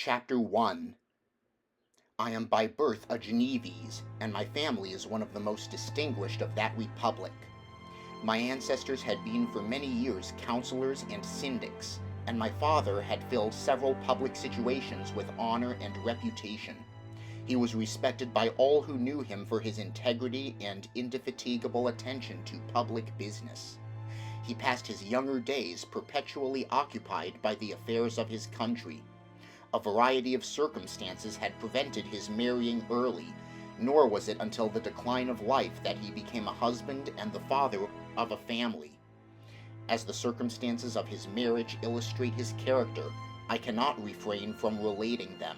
Chapter 1. I am by birth a Genevese, and my family is one of the most distinguished of that republic. My ancestors had been for many years counselors and syndics, and my father had filled several public situations with honor and reputation. He was respected by all who knew him for his integrity and indefatigable attention to public business. He passed his younger days perpetually occupied by the affairs of his country. A variety of circumstances had prevented his marrying early, nor was it until the decline of life that he became a husband and the father of a family. As the circumstances of his marriage illustrate his character, I cannot refrain from relating them.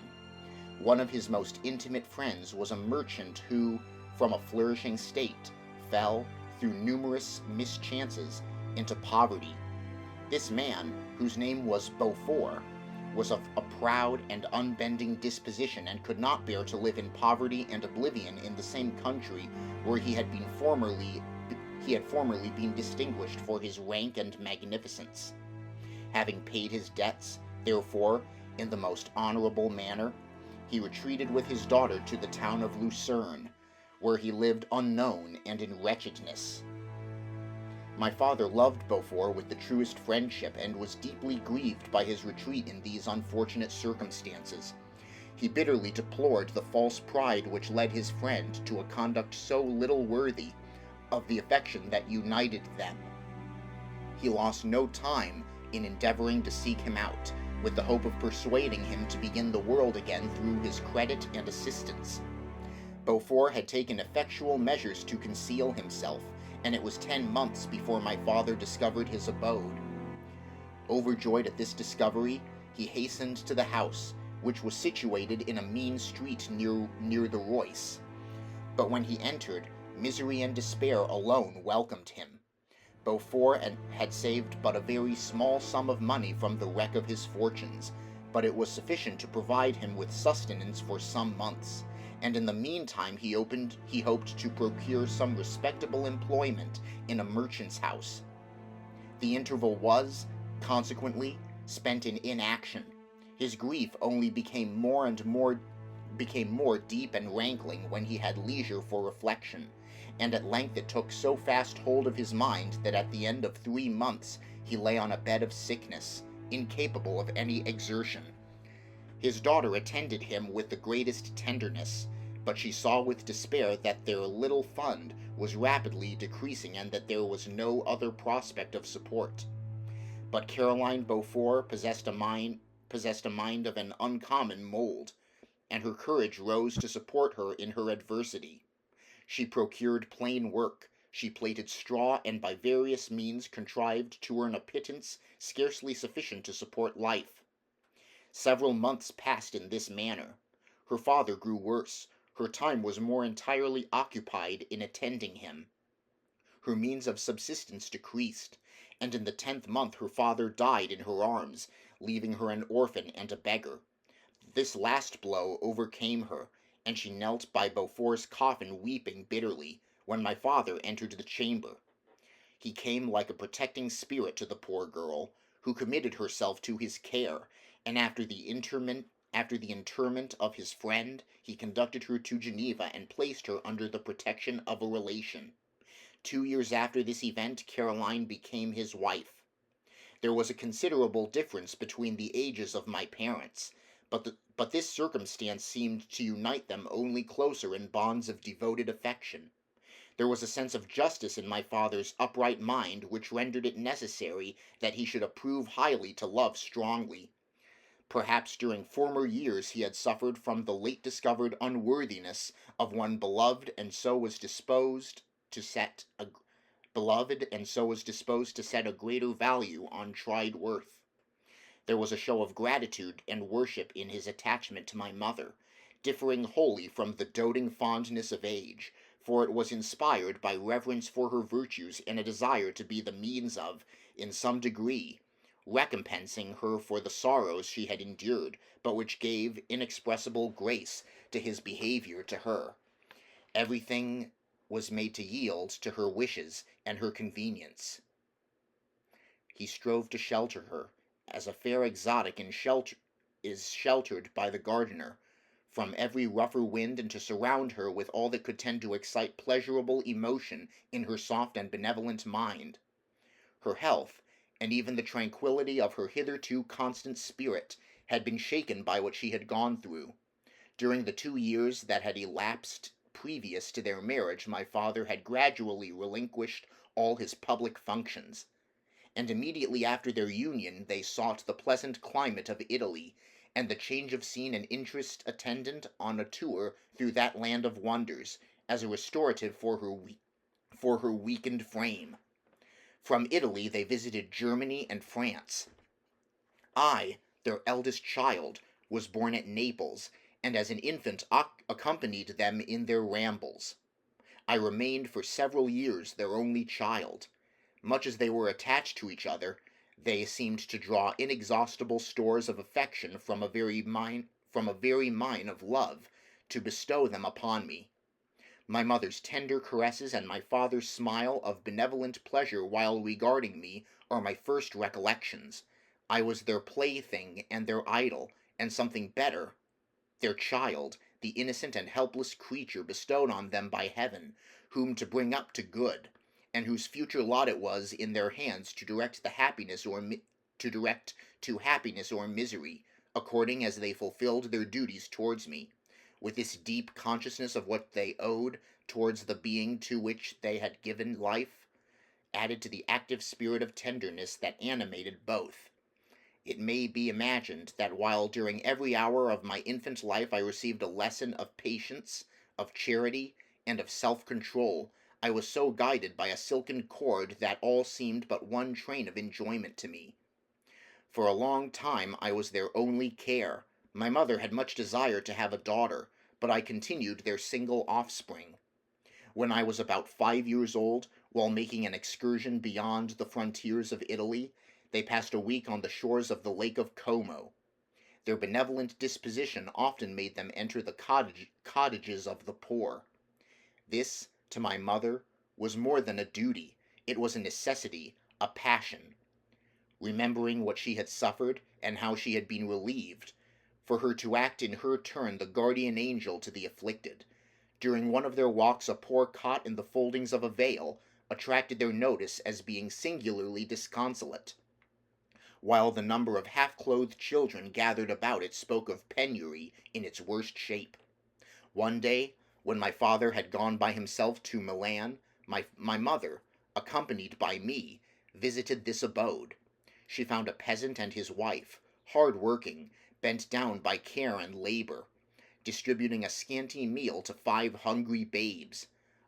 One of his most intimate friends was a merchant who, from a flourishing state, fell, through numerous mischances, into poverty. This man, whose name was Beaufort, was of a proud and unbending disposition, and could not bear to live in poverty and oblivion in the same country where he had formerly been distinguished for his rank and magnificence. Having paid his debts, therefore, in the most honorable manner, he retreated with his daughter to the town of Lucerne, where he lived unknown and in wretchedness. My father loved Beaufort with the truest friendship, and was deeply grieved by his retreat in these unfortunate circumstances. He bitterly deplored the false pride which led his friend to a conduct so little worthy of the affection that united them. He lost no time in endeavoring to seek him out, with the hope of persuading him to begin the world again through his credit and assistance. Beaufort had taken effectual measures to conceal himself, and it was 10 months before my father discovered his abode. Overjoyed at this discovery, he hastened to the house, which was situated in a mean street near the Royce. But when he entered, misery and despair alone welcomed him. Beaufort had saved but a very small sum of money from the wreck of his fortunes, but it was sufficient to provide him with sustenance for some months, and in the meantime he hoped to procure some respectable employment in a merchant's house. The interval was, consequently, spent in inaction. His grief only became more deep and rankling when he had leisure for reflection, and at length it took so fast hold of his mind that at the end of 3 months he lay on a bed of sickness, incapable of any exertion. His daughter attended him with the greatest tenderness, but she saw with despair that their little fund was rapidly decreasing, and that there was no other prospect of support. But Caroline Beaufort possessed a mind of an uncommon mold, and her courage rose to support her in her adversity. She procured plain work, she plaited straw, and by various means contrived to earn a pittance scarcely sufficient to support life. Several months passed in this manner. Her father grew worse. Her time was more entirely occupied in attending him. Her means of subsistence decreased, and in the 10th month her father died in her arms, leaving her an orphan and a beggar. This last blow overcame her, and she knelt by Beaufort's coffin weeping bitterly, when my father entered the chamber. He came like a protecting spirit to the poor girl, who committed herself to his care, and after the interment of his friend, he conducted her to Geneva and placed her under the protection of a relation. 2 years after this event, Caroline became his wife. There was a considerable difference between the ages of my parents, but this circumstance seemed to unite them only closer in bonds of devoted affection. There was a sense of justice in my father's upright mind which rendered it necessary that he should approve highly to love strongly. Perhaps during former years he had suffered from the late discovered unworthiness of one beloved, and so was disposed to set a greater value on tried worth. There was a show of gratitude and worship in his attachment to my mother, differing wholly from the doting fondness of age, for it was inspired by reverence for her virtues and a desire to be the means of, in some degree, recompensing her for the sorrows she had endured, but which gave inexpressible grace to his behavior to her. Everything was made to yield to her wishes and her convenience. He strove to shelter her, as a fair exotic is sheltered by the gardener from every rougher wind, and to surround her with all that could tend to excite pleasurable emotion in her soft and benevolent mind. Her health, and even the tranquillity of her hitherto constant spirit, had been shaken by what she had gone through. During the 2 years that had elapsed previous to their marriage, my father had gradually relinquished all his public functions, and immediately after their union they sought the pleasant climate of Italy, and the change of scene and interest attendant on a tour through that land of wonders, as a restorative for her weakened frame. From Italy they visited Germany and France. I, their eldest child, was born at Naples, and as an infant accompanied them in their rambles. I remained for several years their only child. Much as they were attached to each other, they seemed to draw inexhaustible stores of affection from a very mine of love to bestow them upon me. My mother's tender caresses and my father's smile of benevolent pleasure while regarding me are my first recollections. I was their plaything and their idol, and something better, their child, the innocent and helpless creature bestowed on them by heaven, whom to bring up to good, and whose future lot it was in their hands to direct to happiness or misery, according as they fulfilled their duties towards me, with this deep consciousness of what they owed towards the being to which they had given life, added to the active spirit of tenderness that animated both. It may be imagined that while during every hour of my infant life I received a lesson of patience, of charity, and of self-control, I was so guided by a silken cord that all seemed but one train of enjoyment to me. For a long time I was their only care. My mother had much desire to have a daughter, but I continued their single offspring. When I was about 5 years old, while making an excursion beyond the frontiers of Italy, they passed a week on the shores of the Lake of Como. Their benevolent disposition often made them enter the cottages of the poor. This, to my mother, was more than a duty; it was a necessity, a passion. Remembering what she had suffered, and how she had been relieved, for her to act in her turn the guardian angel to the afflicted. During one of their walks a poor cot in the foldings of a veil attracted their notice as being singularly disconsolate, while the number of half-clothed children gathered about it spoke of penury in its worst shape. One day, when my father had gone by himself to Milan, my mother, accompanied by me, visited this abode. She found a peasant and his wife, hard-working, bent down by care and labor, distributing a scanty meal to 5 hungry babes.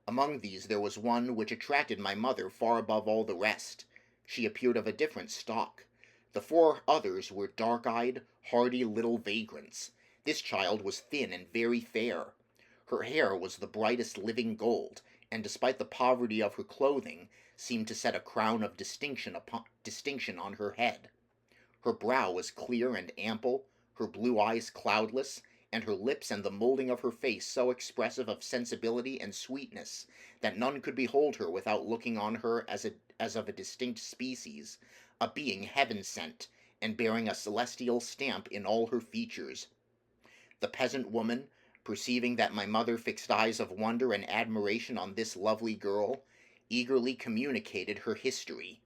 Among these there was one which attracted my mother far above all the rest. She appeared of a different stock. The 4 others were dark-eyed, hardy little vagrants. This child was thin and very fair. Her hair was the brightest living gold, and despite the poverty of her clothing, seemed to set a crown of distinction on her head. Her brow was clear and ample, her blue eyes cloudless, and her lips and the moulding of her face so expressive of sensibility and sweetness that none could behold her without looking on her as of a distinct species, a being heaven-sent, and bearing a celestial stamp in all her features. The peasant woman, perceiving that my mother fixed eyes of wonder and admiration on this lovely girl, eagerly communicated her history.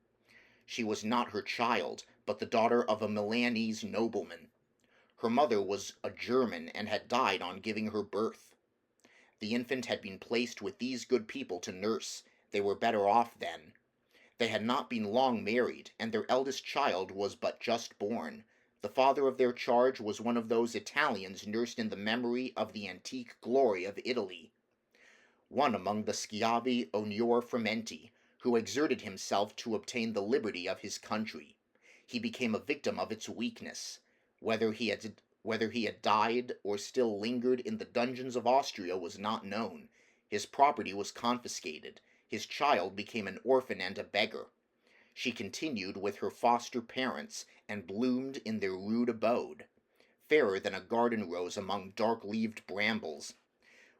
She was not her child, but the daughter of a Milanese nobleman. Her mother was a German and had died on giving her birth. The infant had been placed with these good people to nurse. They were better off then. They had not been long married, and their eldest child was but just born. The father of their charge was one of those Italians nursed in the memory of the antique glory of Italy, one among the Schiavi Ognor Frementi, who exerted himself to obtain the liberty of his country. He became a victim of its weakness. Whether he had died or still lingered in the dungeons of Austria was not known. His property was confiscated. His child became an orphan and a beggar. She continued with her foster parents, and bloomed in their rude abode, fairer than a garden rose among dark-leaved brambles.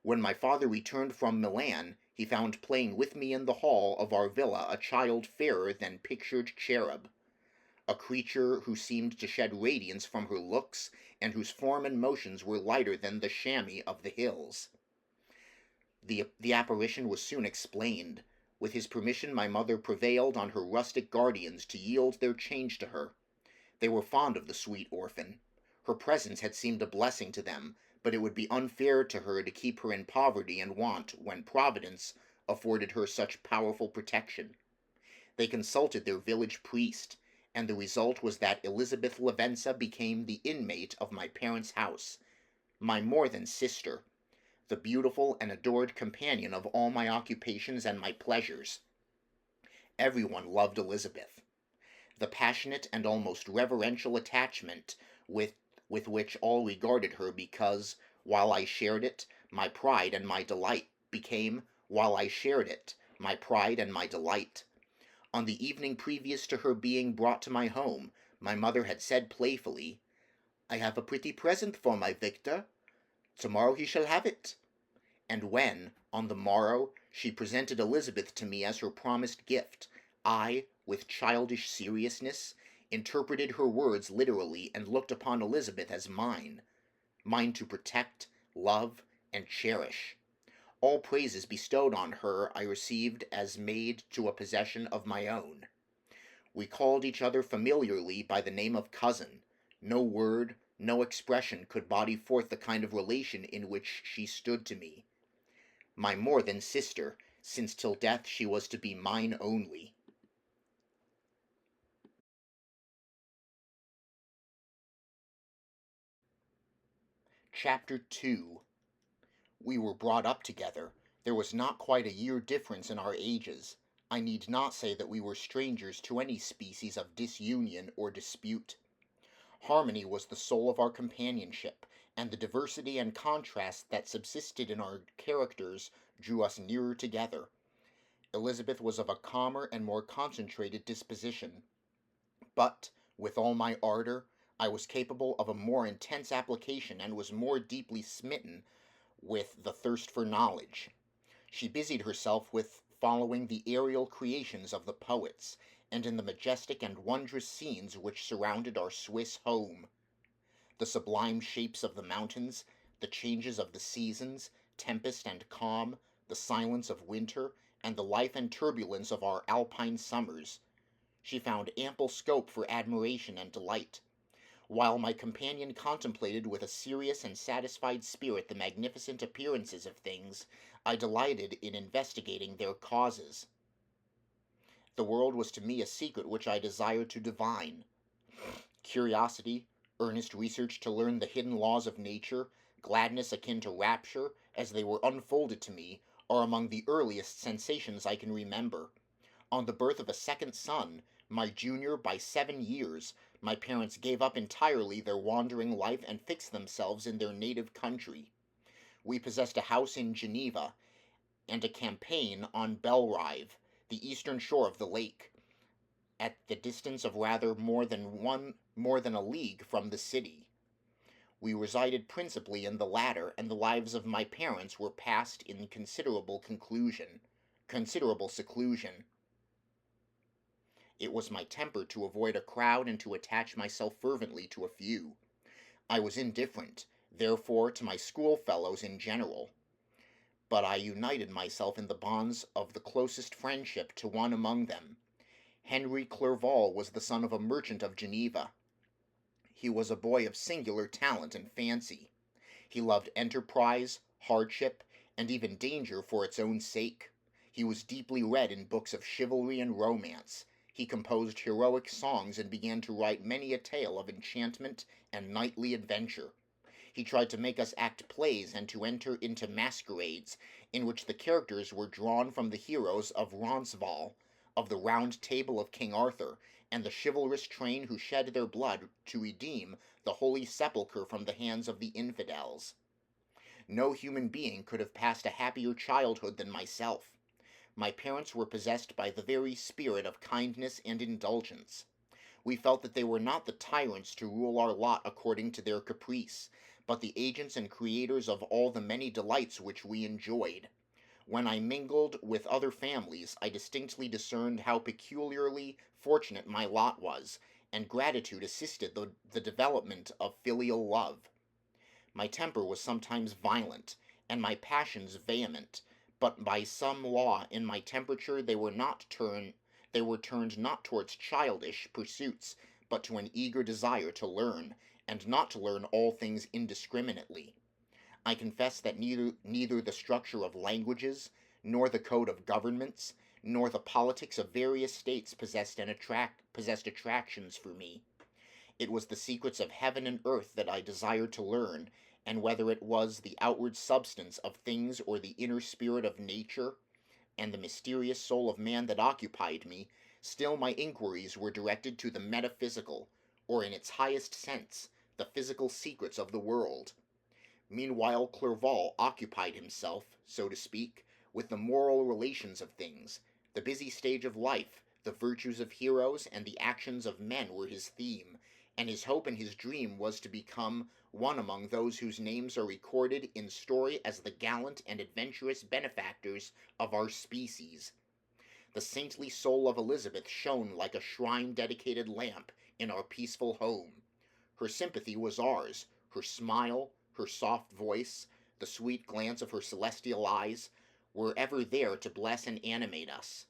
When my father returned from Milan, he found playing with me in the hall of our villa a child fairer than pictured cherub, a creature who seemed to shed radiance from her looks, and whose form and motions were lighter than the chamois of the hills. The apparition was soon explained. With his permission my mother prevailed on her rustic guardians to yield their change to her. They were fond of the sweet orphan. Her presence had seemed a blessing to them, but it would be unfair to her to keep her in poverty and want when Providence afforded her such powerful protection. They consulted their village priest, and the result was that Elizabeth Lavenza became the inmate of my parents' house, my more than sister, the beautiful and adored companion of all my occupations and my pleasures. Everyone loved Elizabeth. The passionate and almost reverential attachment with which all regarded her because, while I shared it, my pride and my delight became, while I shared it, my pride and my delight. On the evening previous to her being brought to my home, my mother had said playfully, "I have a pretty present for my Victor. Tomorrow he shall have it." And when, on the morrow, she presented Elizabeth to me as her promised gift, I, with childish seriousness, interpreted her words literally and looked upon Elizabeth as mine to protect, love, and cherish. All praises bestowed on her I received as made to a possession of my own. We called each other familiarly by the name of cousin. No word, no expression could body forth the kind of relation in which she stood to me. My more than sister, since till death she was to be mine only. Chapter 2. We were brought up together. There was not quite a year difference in our ages. I need not say that we were strangers to any species of disunion or dispute. Harmony was the soul of our companionship, and the diversity and contrast that subsisted in our characters drew us nearer together. Elizabeth was of a calmer and more concentrated disposition, but, with all my ardor, I was capable of a more intense application and was more deeply smitten with the thirst for knowledge. She busied herself with following the aerial creations of the poets, and in the majestic and wondrous scenes which surrounded our Swiss home. The sublime shapes of the mountains, the changes of the seasons, tempest and calm, the silence of winter, and the life and turbulence of our Alpine summers. She found ample scope for admiration and delight. While my companion contemplated with a serious and satisfied spirit the magnificent appearances of things, I delighted in investigating their causes. The world was to me a secret which I desired to divine. Curiosity, earnest research to learn the hidden laws of nature, gladness akin to rapture, as they were unfolded to me, are among the earliest sensations I can remember. On the birth of a second son, my junior by 7 years, my parents gave up entirely their wandering life and fixed themselves in their native country. We possessed a house in Geneva, and a campaign on Belrive, the eastern shore of the lake, at the distance of rather more than a league from the city. We resided principally in the latter, and the lives of my parents were passed in considerable seclusion. It was my temper to avoid a crowd and to attach myself fervently to a few. I was indifferent, therefore, to my schoolfellows in general, but I united myself in the bonds of the closest friendship to one among them. Henry Clerval was the son of a merchant of Geneva. He was a boy of singular talent and fancy. He loved enterprise, hardship, and even danger for its own sake. He was deeply read in books of chivalry and romance. He composed heroic songs and began to write many a tale of enchantment and knightly adventure. He tried to make us act plays and to enter into masquerades, in which the characters were drawn from the heroes of Roncesvalles, of the Round Table of King Arthur, and the chivalrous train who shed their blood to redeem the Holy Sepulchre from the hands of the infidels. No human being could have passed a happier childhood than myself. My parents were possessed by the very spirit of kindness and indulgence. We felt that they were not the tyrants to rule our lot according to their caprice, but the agents and creators of all the many delights which we enjoyed. When I mingled with other families, I distinctly discerned how peculiarly fortunate my lot was, and gratitude assisted the development of filial love. My temper was sometimes violent, and my passions vehement, but by some law in my temperature they were turned not towards childish pursuits, but to an eager desire to learn, and not to learn all things indiscriminately. I confess that neither the structure of languages, nor the code of governments, nor the politics of various states possessed attractions for me. It was the secrets of heaven and earth that I desired to learn, and whether it was the outward substance of things or the inner spirit of nature and the mysterious soul of man that occupied me, still my inquiries were directed to the metaphysical, or in its highest sense, the physical secrets of the world. Meanwhile Clerval occupied himself, so to speak, with the moral relations of things. The busy stage of life, the virtues of heroes, and the actions of men were his theme, and his hope and his dream was to become one among those whose names are recorded in story as the gallant and adventurous benefactors of our species. The saintly soul of Elizabeth shone like a shrine-dedicated lamp in our peaceful home. Her sympathy was ours, her smile, her soft voice, the sweet glance of her celestial eyes, were ever there to bless and animate us.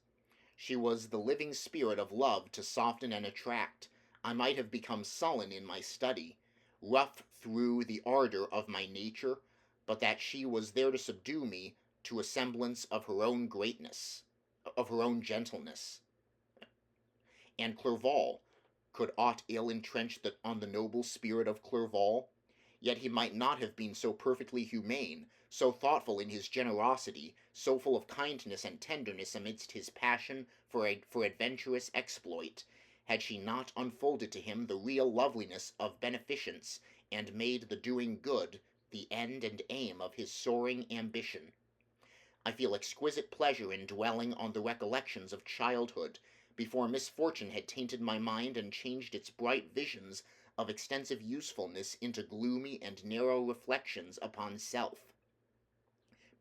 She was the living spirit of love to soften and attract. I might have become sullen in my study, rough through the ardor of my nature, but that she was there to subdue me to a semblance of her own greatness, of her own gentleness. And Clerval, could aught ill entrench on the noble spirit of Clerval? Yet he might not have been so perfectly humane, so thoughtful in his generosity, so full of kindness and tenderness amidst his passion for adventurous exploit, had she not unfolded to him the real loveliness of beneficence, and made the doing good the end and aim of his soaring ambition. I feel exquisite pleasure in dwelling on the recollections of childhood, before misfortune had tainted my mind and changed its bright visions of extensive usefulness into gloomy and narrow reflections upon self.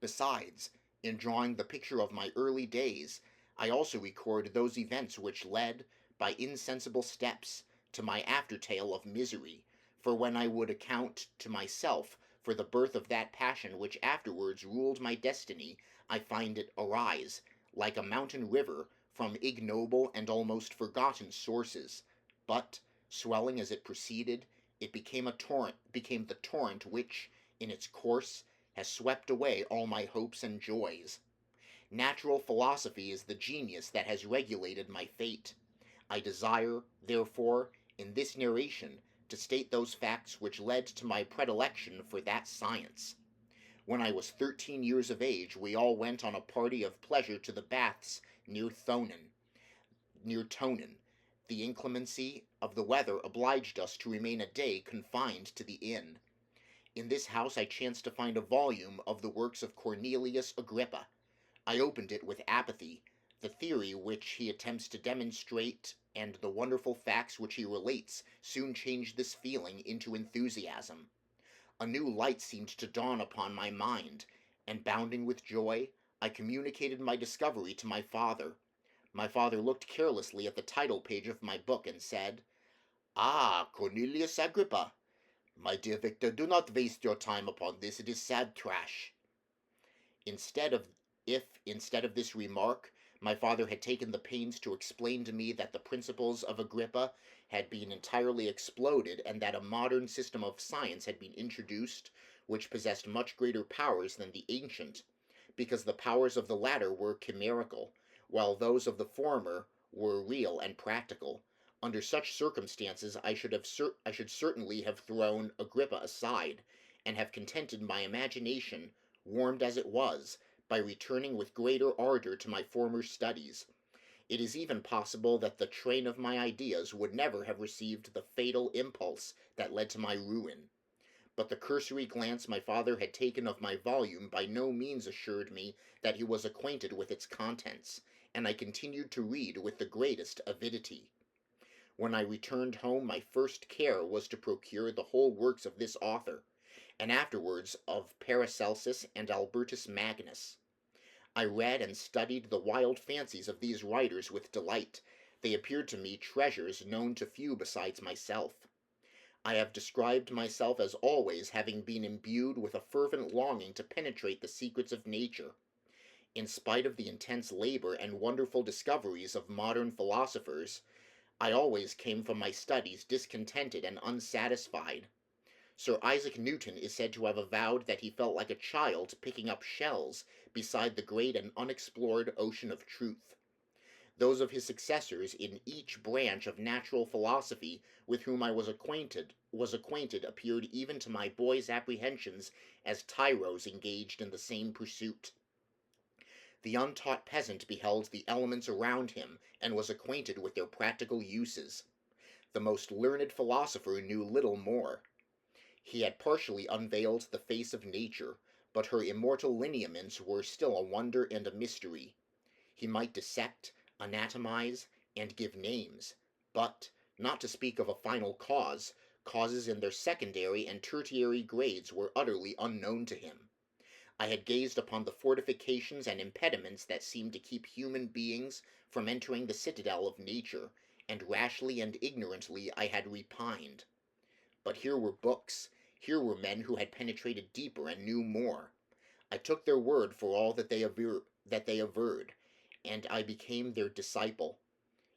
Besides, in drawing the picture of my early days, I also record those events which led, by insensible steps, to my aftertale of misery, for when I would account to myself for the birth of that passion which afterwards ruled my destiny, I find it arise, like a mountain river, from ignoble and almost forgotten sources, but, swelling as it proceeded, it became the torrent which, in its course, has swept away all my hopes and joys. Natural philosophy is the genius that has regulated my fate. I desire, therefore, in this narration, to state those facts which led to my predilection for that science. When I was 13 years of age, we all went on a party of pleasure to the baths near Tonen. The inclemency of the weather obliged us to remain a day confined to the inn. In this house I chanced to find a volume of the works of Cornelius Agrippa. I opened it with apathy. The theory which he attempts to demonstrate and the wonderful facts which he relates soon changed this feeling into enthusiasm. A new light seemed to dawn upon my mind, and bounding with joy, I communicated my discovery to my father. My father looked carelessly at the title page of my book and said, "Ah, Cornelius Agrippa! My dear Victor, do not waste your time upon this, it is sad trash." Instead of this remark, my father had taken the pains to explain to me that the principles of Agrippa had been entirely exploded, and that a modern system of science had been introduced which possessed much greater powers than the ancient, because the powers of the latter were chimerical, while those of the former were real and practical. Under such circumstances I should certainly have thrown Agrippa aside, and have contented my imagination, warmed as it was, by returning with greater ardor to my former studies. It is even possible that the train of my ideas would never have received the fatal impulse that led to my ruin. But the cursory glance my father had taken of my volume by no means assured me that he was acquainted with its contents, and I continued to read with the greatest avidity. When I returned home, my first care was to procure the whole works of this author, and afterwards of Paracelsus and Albertus Magnus. I read and studied the wild fancies of these writers with delight, They appeared to me treasures known to few besides myself. I have described myself as always having been imbued with a fervent longing to penetrate the secrets of nature. In spite of the intense labor and wonderful discoveries of modern philosophers, I always came from my studies discontented and unsatisfied. Sir Isaac Newton is said to have avowed that he felt like a child picking up shells beside the great and unexplored ocean of truth. Those of his successors in each branch of natural philosophy with whom I was acquainted appeared even to my boy's apprehensions as tyros engaged in the same pursuit. The untaught peasant beheld the elements around him and was acquainted with their practical uses. The most learned philosopher knew little more. He had partially unveiled the face of nature, but her immortal lineaments were still a wonder and a mystery. He might dissect, anatomize, and give names, but, not to speak of a final cause, causes in their secondary and tertiary grades were utterly unknown to him. I had gazed upon the fortifications and impediments that seemed to keep human beings from entering the citadel of nature, and rashly and ignorantly I had repined. But here were books, here were men who had penetrated deeper and knew more. I took their word for all that they averred, and I became their disciple.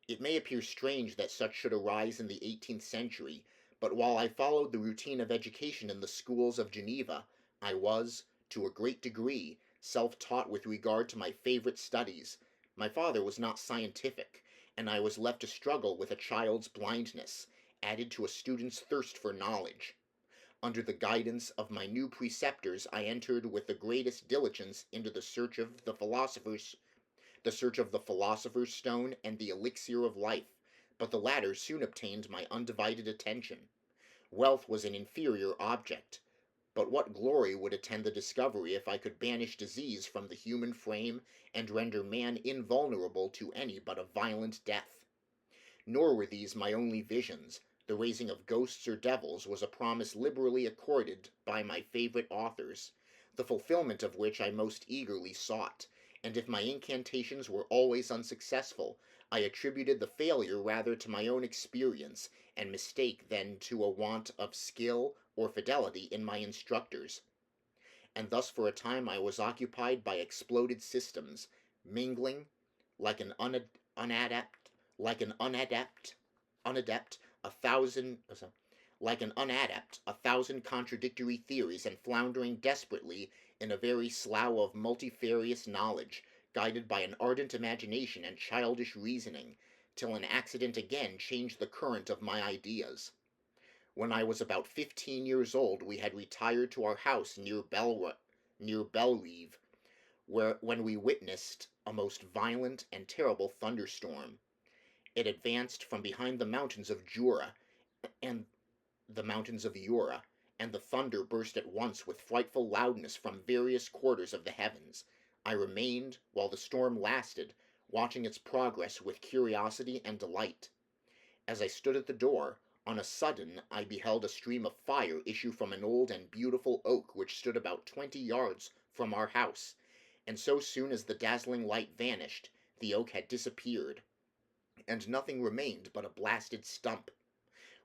It may appear strange that such should arise in the 18th century, but while I followed the routine of education in the schools of Geneva, I was, to a great degree, self-taught with regard to my favorite studies. My father was not scientific, and I was left to struggle with a child's blindness, added to a student's thirst for knowledge. Under the guidance of my new preceptors, I entered with the greatest diligence into the search of the philosopher's stone and the elixir of life, but the latter soon obtained my undivided attention. Wealth was an inferior object, but what glory would attend the discovery if I could banish disease from the human frame and render man invulnerable to any but a violent death? Nor were these my only visions. The raising of ghosts or devils was a promise liberally accorded by my favorite authors, the fulfillment of which I most eagerly sought, and if my incantations were always unsuccessful, I attributed the failure rather to my own experience and mistake than to a want of skill or fidelity in my instructors. And thus for a time I was occupied by exploded systems, mingling, like an unadept, a thousand, a thousand contradictory theories, and floundering desperately in a very slough of multifarious knowledge, guided by an ardent imagination and childish reasoning, till an accident again changed the current of my ideas. When I was about 15 years old, we had retired to our house near Bellerive, when we witnessed a most violent and terrible thunderstorm. It advanced from behind the mountains of Jura and and the thunder burst at once with frightful loudness from various quarters of the heavens. I remained, while the storm lasted, watching its progress with curiosity and delight. As I stood at the door, on a sudden I beheld a stream of fire issue from an old and beautiful oak which stood about 20 yards from our house, and so soon as the dazzling light vanished, the oak had disappeared, and nothing remained but a blasted stump.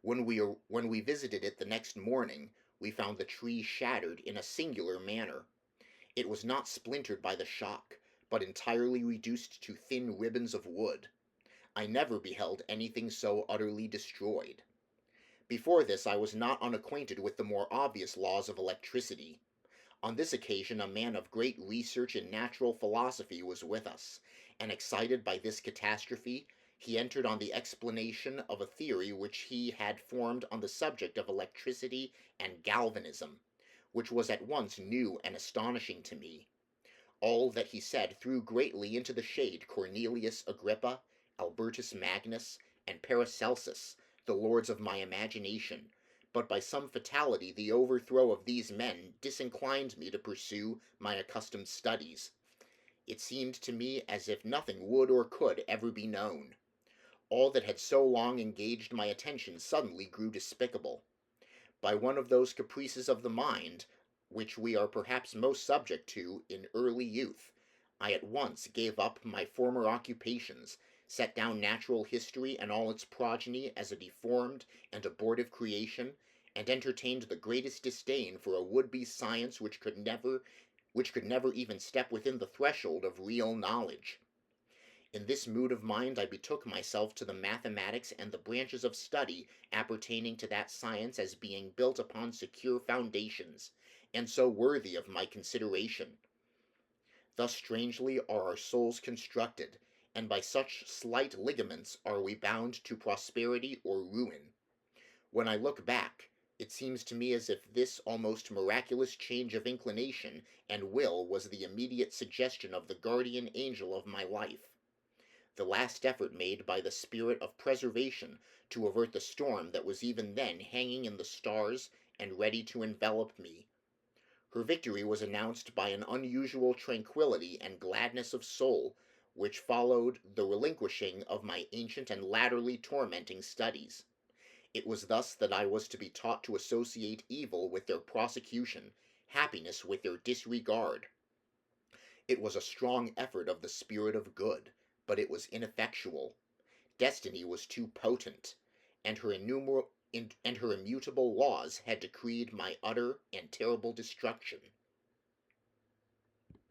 When we visited it the next morning, we found the tree shattered in a singular manner. It was not splintered by the shock, but entirely reduced to thin ribbons of wood. I never beheld anything so utterly destroyed. Before this I was not unacquainted with the more obvious laws of electricity. On this occasion a man of great research in natural philosophy was with us, and excited by this catastrophe, he entered on the explanation of a theory which he had formed on the subject of electricity and galvanism, which was at once new and astonishing to me. All that he said threw greatly into the shade Cornelius Agrippa, Albertus Magnus, and Paracelsus, the lords of my imagination, but by some fatality the overthrow of these men disinclined me to pursue my accustomed studies. It seemed to me as if nothing would or could ever be known. All that had so long engaged my attention suddenly grew despicable. By one of those caprices of the mind, which we are perhaps most subject to in early youth, I at once gave up my former occupations, set down natural history and all its progeny as a deformed and abortive creation, and entertained the greatest disdain for a would-be science which could never even step within the threshold of real knowledge. In this mood of mind I betook myself to the mathematics and the branches of study appertaining to that science as being built upon secure foundations, and so worthy of my consideration. Thus strangely are our souls constructed, and by such slight ligaments are we bound to prosperity or ruin. When I look back, it seems to me as if this almost miraculous change of inclination and will was the immediate suggestion of the guardian angel of my life, the last effort made by the spirit of preservation to avert the storm that was even then hanging in the stars and ready to envelop me. Her victory was announced by an unusual tranquillity and gladness of soul, which followed the relinquishing of my ancient and latterly tormenting studies. It was thus that I was to be taught to associate evil with their prosecution, happiness with their disregard. It was a strong effort of the spirit of good, but it was ineffectual. Destiny was too potent, and her immutable laws had decreed my utter and terrible destruction.